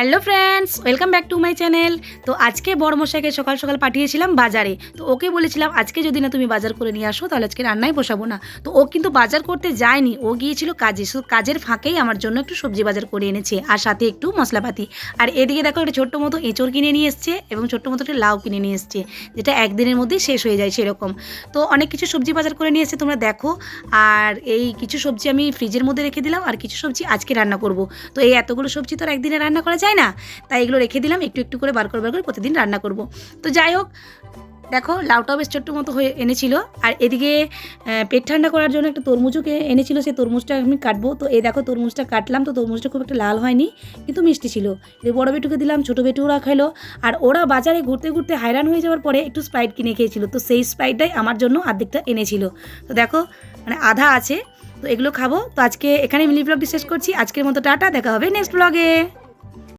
Hello friends, welcome back to my channel. তো আজকে বড়মশাইকে সকাল সকাল পাঠিয়েছিলাম বাজারে। তো ওকে বলেছিলাম আজকে যদি না তুমি বাজার করে নিয়ে আসো তাহলে আজকে রান্নাই বসাবো না। তো ও কিন্তু বাজার করতে যায়নি, ও গিয়েছিল কাজে। সো কাজের ফাঁকেই আমার জন্য একটু সবজি বাজার করে এনেছে আর সাথে একটু মশলাপাতি। আর এদিকে দেখো একটা ছোট্ট মতো এঁচড় কিনে নিয়ে এসছে এবং ছোট্ট মতো একটা লাউ কিনে নিয়ে এসছে, যেটা একদিনের মধ্যেই শেষ হয়ে যায় সেরকম। তো অনেক কিছু সবজি বাজার করে নিয়ে এসছে, তোমরা দেখো। আর এই কিছু সবজি আমি ফ্রিজের মধ্যে রেখে দিলাম আর কিছু সবজি আজকে রান্না করব। তো এই এতগুলো সবজি তো আর একদিনে রান্না করা যায় না, তাই এগুলো রেখে দিলাম, একটু একটু করে বার করে প্রতিদিন রান্না করব। তো যাই হোক, দেখো লাউটাও বেশ ছোট্ট মতো হয়ে এনেছিল। আর এদিকে পেট ঠান্ডা করার জন্য একটা তরমুজও এনেছিল, সেই তরমুজটা আমি কাটবো। তো এই দেখো তরমুজটা কাটলাম, তো তরমুজটা খুব একটা লাল হয়নি কিন্তু মিষ্টি ছিল। এই বড় বেটুকে দিলাম, ছোটো বেটু ওরা খেলো। আর ওরা বাজারে ঘুরতে ঘুরতে হায়রান হয়ে যাওয়ার পরে একটু স্প্রাইট কিনে খেয়েছিল, তো সেই স্প্রাইটটাই আমার জন্য অর্ধেকটা এনেছিল। তো দেখো মানে আধা আছে, তো এগুলো খাবো। তো আজকে এখানে মিনি ব্লগটি শেষ করছি। আজকের মতো টাটা, দেখা হবে নেক্সট ব্লগে।